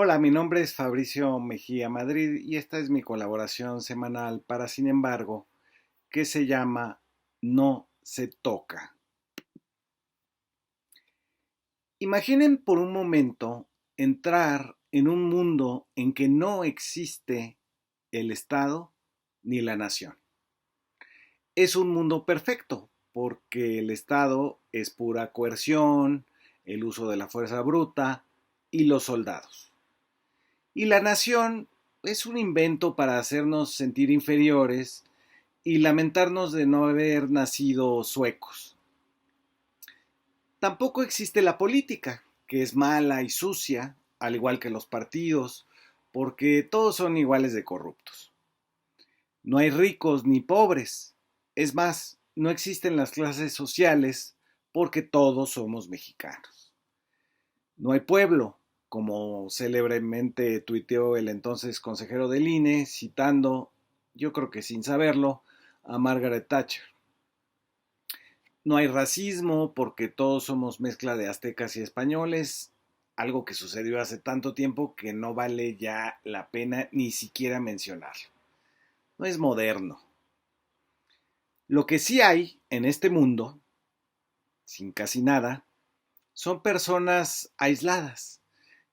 Hola, mi nombre es Fabricio Mejía Madrid y esta es mi colaboración semanal para Sin embargo, que se llama No se toca. Imaginen por un momento entrar en un mundo en que no existe el Estado ni la nación. Es un mundo perfecto porque el Estado es pura coerción, el uso de la fuerza bruta y los soldados. Y la nación es un invento para hacernos sentir inferiores y lamentarnos de no haber nacido suecos. Tampoco existe la política, que es mala y sucia, al igual que los partidos, porque todos son iguales de corruptos. No hay ricos ni pobres. Es más, no existen las clases sociales porque todos somos mexicanos. No hay pueblo, como célebremente tuiteó el entonces consejero del INE, citando, yo creo que sin saberlo, a Margaret Thatcher. No hay racismo porque todos somos mezcla de aztecas y españoles, algo que sucedió hace tanto tiempo que no vale ya la pena ni siquiera mencionarlo. No es moderno. Lo que sí hay en este mundo, sin casi nada, son personas aisladas,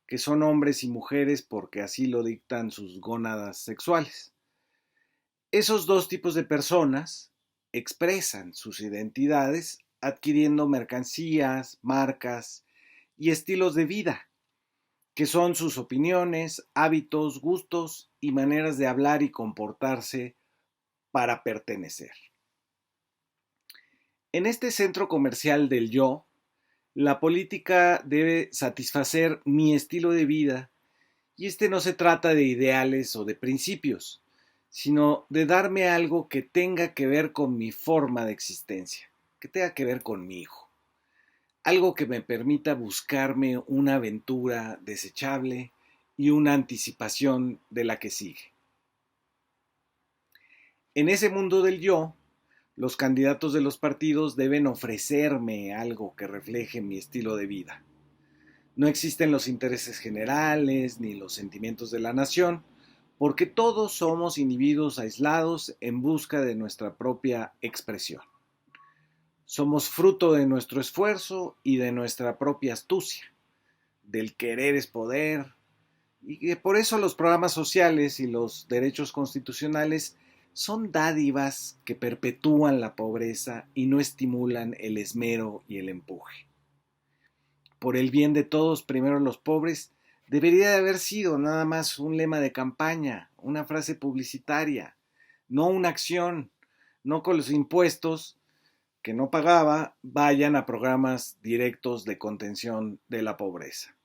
que son hombres y mujeres porque así lo dictan sus gónadas sexuales. Esos dos tipos de personas expresan sus identidades adquiriendo mercancías, marcas y estilos de vida, que son sus opiniones, hábitos, gustos y maneras de hablar y comportarse para pertenecer. En este centro comercial del yo, la política debe satisfacer mi estilo de vida. Y no se trata de ideales o de principios, sino de darme algo que tenga que ver con mi forma de existencia, que tenga que ver conmigo. Algo que me permita buscarme una aventura desechable y una anticipación de la que sigue. En ese mundo del yo, los candidatos de los partidos deben ofrecerme algo que refleje mi estilo de vida. No existen los intereses generales ni los sentimientos de la nación, porque todos somos individuos aislados en busca de nuestra propia expresión. Somos fruto de nuestro esfuerzo y de nuestra propia astucia, del querer es poder, y que por eso los programas sociales y los derechos constitucionales son dádivas que perpetúan la pobreza y no estimulan el esmero y el empuje. Por el bien de todos, primero los pobres, debería de haber sido nada más un lema de campaña, una frase publicitaria, no una acción, no con los impuestos que no pagaba vayan a programas directos de contención de la pobreza.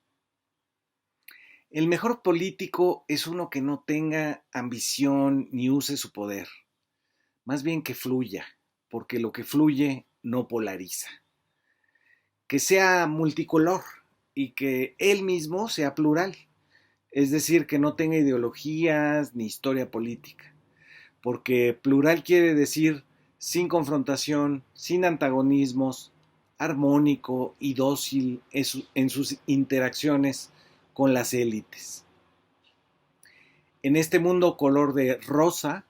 El mejor político es uno que no tenga ambición ni use su poder, más bien que fluya, porque lo que fluye no polariza. Que sea multicolor y que él mismo sea plural, es decir, que no tenga ideologías ni historia política, porque plural quiere decir sin confrontación, sin antagonismos, armónico y dócil en sus interacciones con las élites. En este mundo color de rosa,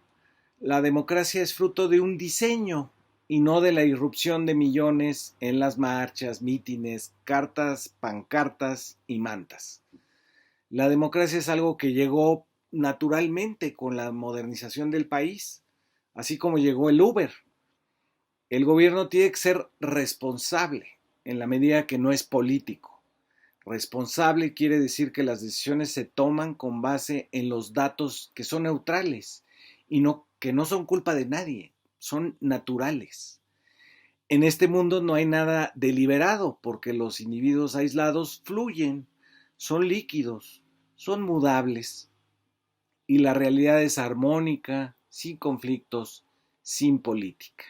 la democracia es fruto de un diseño y no de la irrupción de millones en las marchas, mítines, cartas, pancartas y mantas. La democracia es algo que llegó naturalmente con la modernización del país, así como llegó el Uber. El gobierno tiene que ser responsable en la medida que no es político. Responsable quiere decir que las decisiones se toman con base en los datos que son neutrales y que no son culpa de nadie, son naturales. En este mundo no hay nada deliberado porque los individuos aislados fluyen, son líquidos, son mudables y la realidad es armónica, sin conflictos, sin política.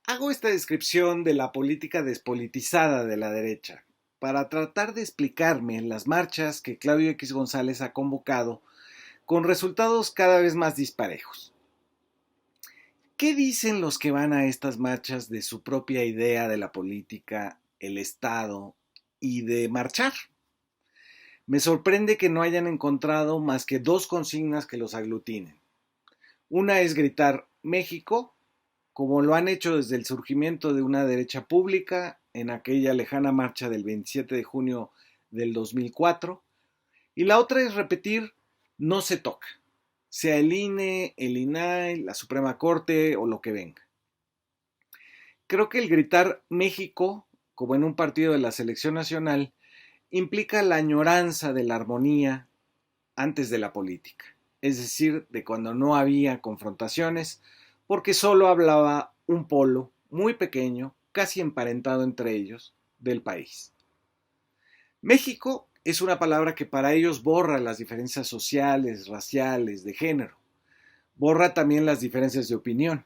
Hago esta descripción de la política despolitizada de la derecha para tratar de explicarme las marchas que Claudio X González ha convocado con resultados cada vez más disparejos. ¿Qué dicen los que van a estas marchas de su propia idea de la política, el Estado y de marchar. Me sorprende que no hayan encontrado más que dos consignas que los aglutinen. Una es gritar México, como lo han hecho desde el surgimiento de una derecha pública en aquella lejana marcha del 27 de junio del 2004, y la otra es repetir no se toca, sea el INE, el INAI, la Suprema Corte o lo que venga. Creo que el gritar México, como en un partido de la selección nacional, implica la añoranza de la armonía antes de la política, es decir, de cuando no había confrontaciones, porque solo hablaba un polo muy pequeño, casi emparentado entre ellos, del país. México es una palabra que para ellos borra las diferencias sociales, raciales, de género, borra también las diferencias de opinión.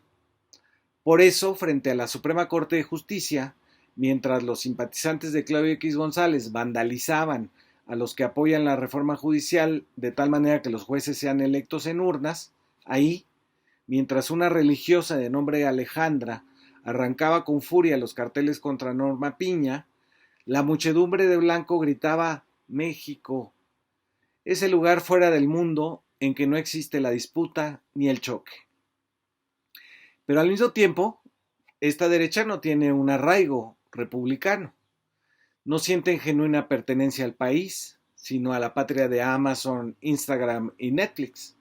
Por eso, frente a la Suprema Corte de Justicia, mientras los simpatizantes de Claudio X González vandalizaban a los que apoyan la reforma judicial de tal manera que los jueces sean electos en urnas, ahí, mientras una religiosa de nombre Alejandra arrancaba con furia los carteles contra Norma Piña, la muchedumbre de blanco gritaba México, ese lugar fuera del mundo en que no existe la disputa ni el choque. Pero al mismo tiempo, esta derecha no tiene un arraigo republicano. No sienten genuina pertenencia al país, sino a la patria de Amazon, Instagram y Netflix.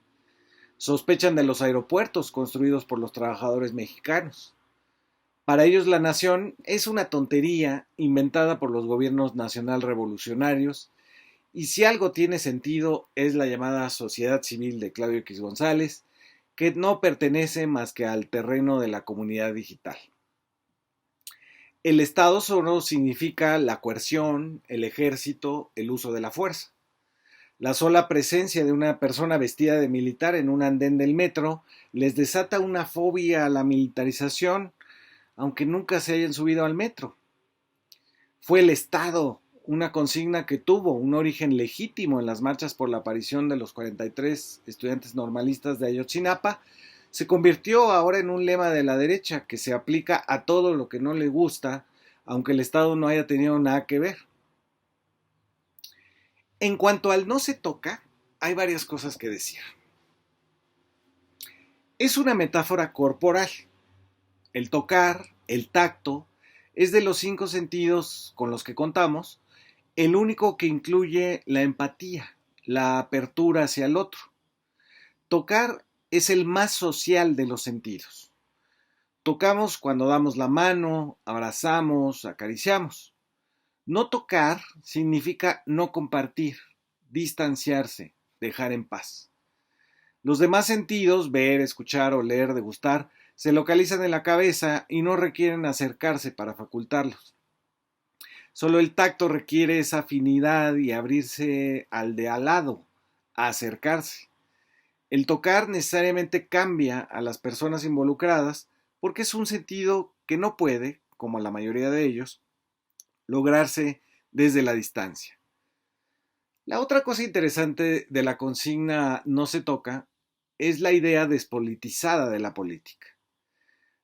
Sospechan de los aeropuertos construidos por los trabajadores mexicanos. Para ellos la nación es una tontería inventada por los gobiernos nacional revolucionarios, y si algo tiene sentido es la llamada sociedad civil de Claudio X González, que no pertenece más que al terreno de la comunidad digital. El Estado solo significa la coerción, el ejército, el uso de la fuerza. La sola presencia de una persona vestida de militar en un andén del metro les desata una fobia a la militarización, aunque nunca se hayan subido al metro. Fue el Estado, una consigna que tuvo un origen legítimo en las marchas por la aparición de los 43 estudiantes normalistas de Ayotzinapa, se convirtió ahora en un lema de la derecha que se aplica a todo lo que no le gusta, aunque el Estado no haya tenido nada que ver. En cuanto al no se toca, hay varias cosas que decir. Es una metáfora corporal. El tocar, el tacto, es de los 5 sentidos con los que contamos, el único que incluye la empatía, la apertura hacia el otro. Tocar es el más social de los sentidos. Tocamos cuando damos la mano, abrazamos, acariciamos. No tocar significa no compartir, distanciarse, dejar en paz. Los demás sentidos, ver, escuchar, oler, degustar, se localizan en la cabeza y no requieren acercarse para facultarlos. Solo el tacto requiere esa afinidad y abrirse al de al lado, a acercarse. El tocar necesariamente cambia a las personas involucradas porque es un sentido que no puede, como la mayoría de ellos, lograrse desde la distancia. La otra cosa interesante de la consigna no se toca es la idea despolitizada de la política.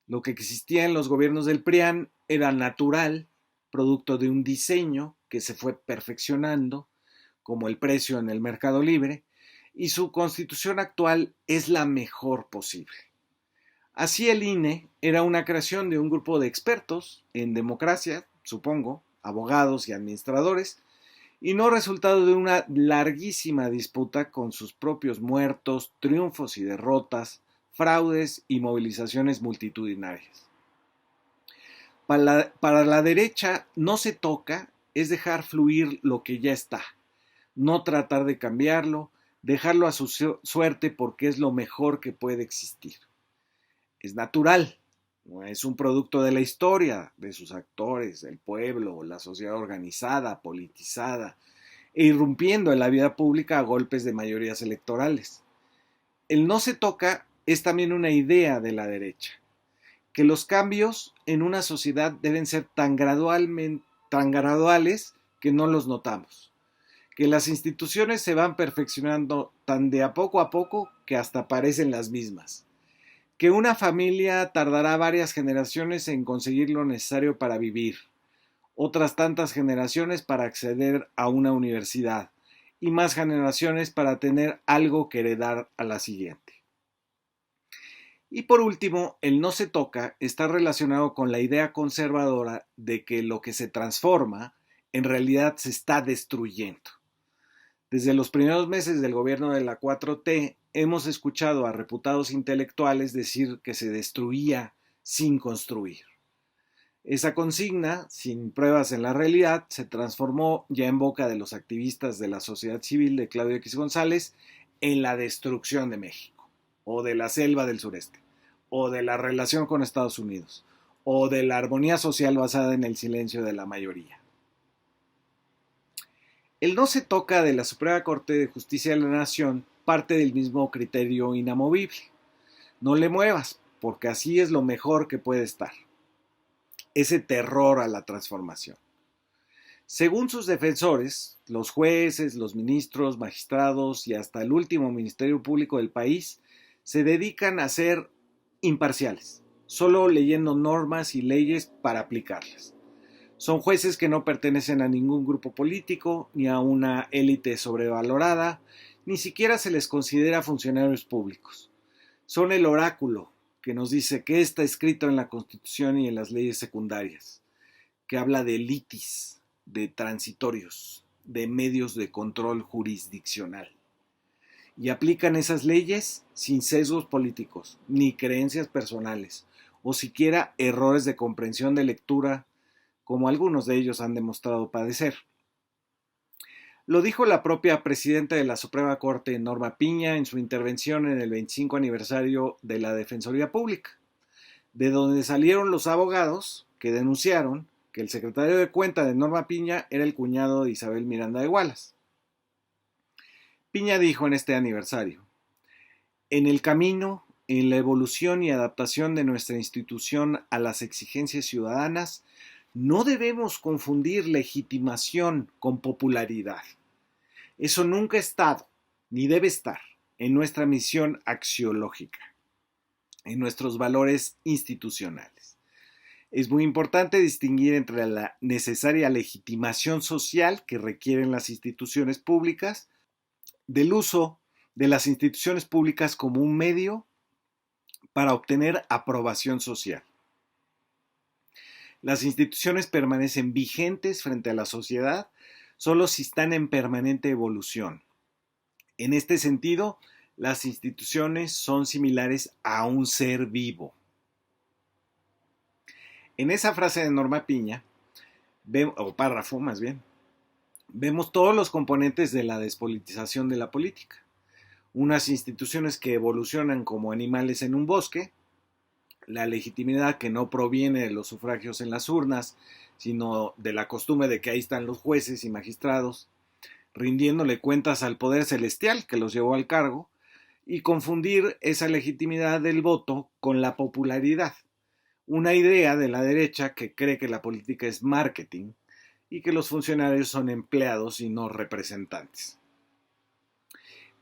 Lo que existía en los gobiernos del PRIAN era natural, producto de un diseño que se fue perfeccionando, como el precio en el mercado libre, y su constitución actual es la mejor posible. Así el INE era una creación de un grupo de expertos en democracia, supongo, abogados y administradores, y no resultado de una larguísima disputa con sus propios muertos, triunfos y derrotas, fraudes y movilizaciones multitudinarias. Para la derecha no se toca es dejar fluir lo que ya está, no tratar de cambiarlo, dejarlo a su suerte porque es lo mejor que puede existir. Es natural, no es un producto de la historia, de sus actores, el pueblo, la sociedad organizada, politizada, e irrumpiendo en la vida pública a golpes de mayorías electorales. El no se toca es también una idea de la derecha, que los cambios en una sociedad deben ser tan graduales que no los notamos, que las instituciones se van perfeccionando tan de a poco que hasta parecen las mismas, que una familia tardará varias generaciones en conseguir lo necesario para vivir, otras tantas generaciones para acceder a una universidad y más generaciones para tener algo que heredar a la siguiente. Y por último, el no se toca está relacionado con la idea conservadora de que lo que se transforma en realidad se está destruyendo. Desde los primeros meses del gobierno de la 4T hemos escuchado a reputados intelectuales decir que se destruía sin construir. Esa consigna, sin pruebas en la realidad, se transformó ya en boca de los activistas de la sociedad civil de Claudio X González en la destrucción de México, o de la selva del sureste, o de la relación con Estados Unidos, o de la armonía social basada en el silencio de la mayoría. El no se toca de la Suprema Corte de Justicia de la Nación parte del mismo criterio inamovible. No le muevas, porque así es lo mejor que puede estar. Ese terror a la transformación. Según sus defensores, los jueces, los ministros, magistrados y hasta el último Ministerio Público del país se dedican a ser imparciales, solo leyendo normas y leyes para aplicarlas. Son jueces que no pertenecen a ningún grupo político, ni a una élite sobrevalorada, ni siquiera se les considera funcionarios públicos. Son el oráculo que nos dice qué está escrito en la Constitución y en las leyes secundarias, que habla de litis, de transitorios, de medios de control jurisdiccional. Y aplican esas leyes sin sesgos políticos, ni creencias personales, o siquiera errores de comprensión de lectura, como algunos de ellos han demostrado padecer. Lo dijo la propia presidenta de la Suprema Corte, Norma Piña, en su intervención en el 25 aniversario de la Defensoría Pública, de donde salieron los abogados que denunciaron que el secretario de Cuenta de Norma Piña era el cuñado de Isabel Miranda de Wallace. Piña dijo en este aniversario: en el camino, en la evolución y adaptación de nuestra institución a las exigencias ciudadanas, no debemos confundir legitimación con popularidad. Eso nunca ha estado, ni debe estar, en nuestra misión axiológica, en nuestros valores institucionales. Es muy importante distinguir entre la necesaria legitimación social que requieren las instituciones públicas del uso de las instituciones públicas como un medio para obtener aprobación social. Las instituciones permanecen vigentes frente a la sociedad solo si están en permanente evolución. En este sentido, las instituciones son similares a un ser vivo. En esa frase de Norma Piña, o párrafo más bien, vemos todos los componentes de la despolitización de la política. Unas instituciones que evolucionan como animales en un bosque, la legitimidad que no proviene de los sufragios en las urnas, sino de la costumbre de que ahí están los jueces y magistrados, rindiéndole cuentas al poder celestial que los llevó al cargo, y confundir esa legitimidad del voto con la popularidad, una idea de la derecha que cree que la política es marketing y que los funcionarios son empleados y no representantes.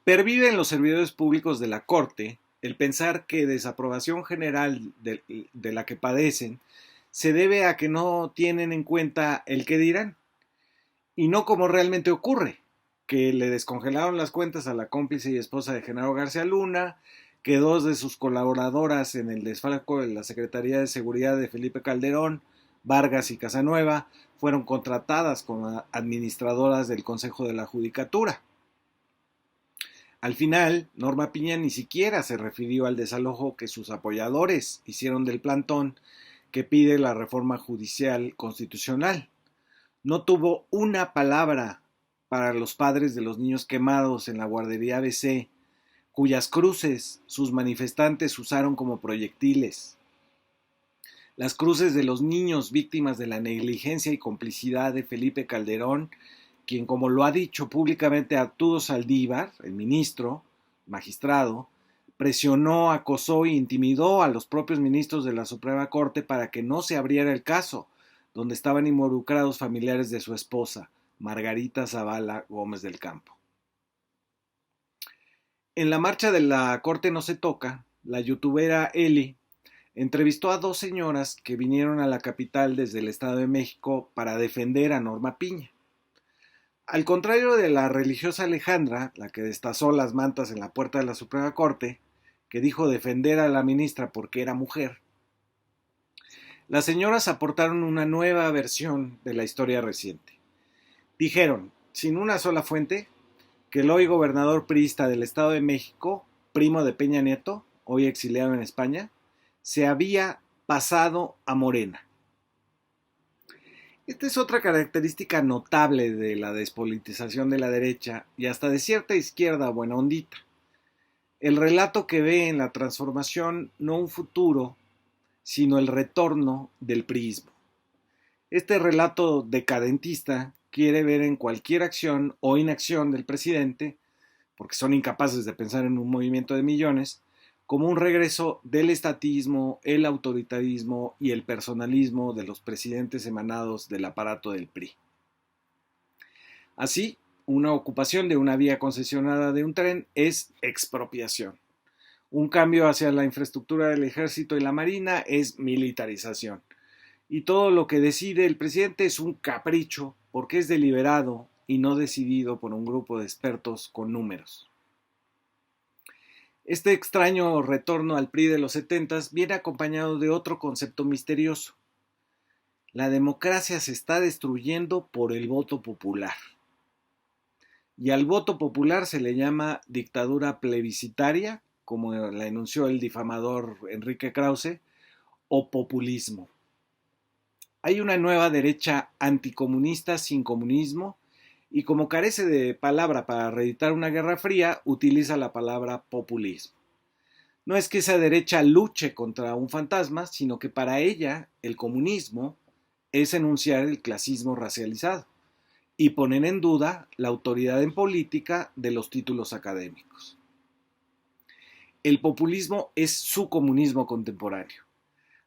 Pervive en los servidores públicos de la Corte el pensar que desaprobación general de la que padecen se debe a que no tienen en cuenta el que dirán, y no como realmente ocurre, que le descongelaron las cuentas a la cómplice y esposa de Genaro García Luna, que dos de sus colaboradoras en el desfalco de la Secretaría de Seguridad de Felipe Calderón, Vargas y Casanueva, fueron contratadas como administradoras del Consejo de la Judicatura. Al final, Norma Piña ni siquiera se refirió al desalojo que sus apoyadores hicieron del plantón que pide la reforma judicial constitucional. No tuvo una palabra para los padres de los niños quemados en la guardería ABC, cuyas cruces sus manifestantes usaron como proyectiles. Las cruces de los niños víctimas de la negligencia y complicidad de Felipe Calderón, quien, como lo ha dicho públicamente Arturo Saldívar, el ministro, magistrado, presionó, acosó e intimidó a los propios ministros de la Suprema Corte para que no se abriera el caso, donde estaban involucrados familiares de su esposa, Margarita Zavala Gómez del Campo. En la marcha de la Corte no se toca, la youtubera Eli entrevistó a dos señoras que vinieron a la capital desde el Estado de México para defender a Norma Piña. Al contrario de la religiosa Alejandra, la que destazó las mantas en la puerta de la Suprema Corte, que dijo defender a la ministra porque era mujer, las señoras aportaron una nueva versión de la historia reciente. Dijeron, sin una sola fuente, que el hoy gobernador priista del Estado de México, primo de Peña Nieto, hoy exiliado en España, se había pasado a Morena. Esta es otra característica notable de la despolitización de la derecha y hasta de cierta izquierda buena ondita. El relato que ve en la transformación no un futuro, sino el retorno del priismo. Este relato decadentista quiere ver en cualquier acción o inacción del presidente, porque son incapaces de pensar en un movimiento de millones, como un regreso del estatismo, el autoritarismo y el personalismo de los presidentes emanados del aparato del PRI. Así, una ocupación de una vía concesionada de un tren es expropiación. Un cambio hacia la infraestructura del ejército y la marina es militarización. Y todo lo que decide el presidente es un capricho porque es deliberado y no decidido por un grupo de expertos con números. Este extraño retorno al PRI de los 70s viene acompañado de otro concepto misterioso. La democracia se está destruyendo por el voto popular. Y al voto popular se le llama dictadura plebiscitaria, como la enunció el difamador Enrique Krause, o populismo. Hay una nueva derecha anticomunista sin comunismo y como carece de palabra para reeditar una guerra fría, utiliza la palabra populismo. No es que esa derecha luche contra un fantasma, sino que para ella el comunismo es enunciar el clasismo racializado y poner en duda la autoridad en política de los títulos académicos. El populismo es su comunismo contemporáneo,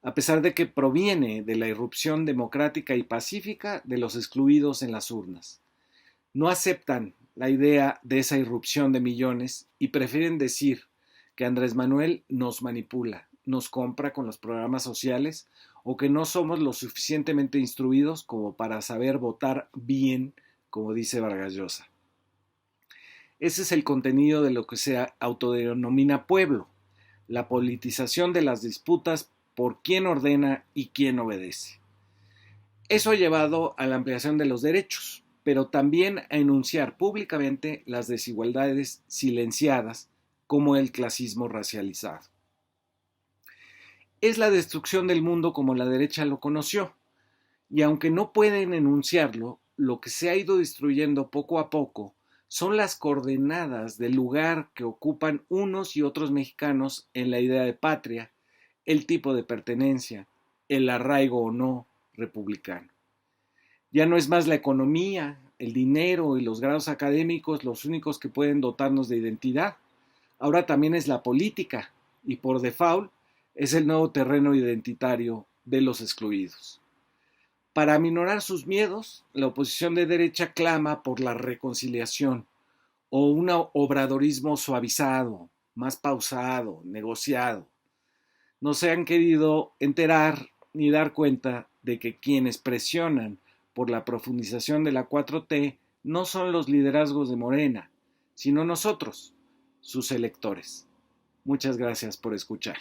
a pesar de que proviene de la irrupción democrática y pacífica de los excluidos en las urnas. No aceptan la idea de esa irrupción de millones y prefieren decir que Andrés Manuel nos manipula, nos compra con los programas sociales o que no somos lo suficientemente instruidos como para saber votar bien, como dice Vargas Llosa. Ese es el contenido de lo que se autodenomina pueblo, la politización de las disputas por quién ordena y quién obedece. Eso ha llevado a la ampliación de los derechos, pero también a enunciar públicamente las desigualdades silenciadas como el clasismo racializado. Es la destrucción del mundo como la derecha lo conoció, y aunque no pueden enunciarlo, lo que se ha ido destruyendo poco a poco son las coordenadas del lugar que ocupan unos y otros mexicanos en la idea de patria, el tipo de pertenencia, el arraigo o no republicano. Ya no es más la economía, el dinero y los grados académicos los únicos que pueden dotarnos de identidad. Ahora también es la política y por default es el nuevo terreno identitario de los excluidos. Para aminorar sus miedos, la oposición de derecha clama por la reconciliación o un obradorismo suavizado, más pausado, negociado. No se han querido enterar ni dar cuenta de que quienes presionan por la profundización de la 4T no son los liderazgos de Morena, sino nosotros, sus electores. Muchas gracias por escuchar.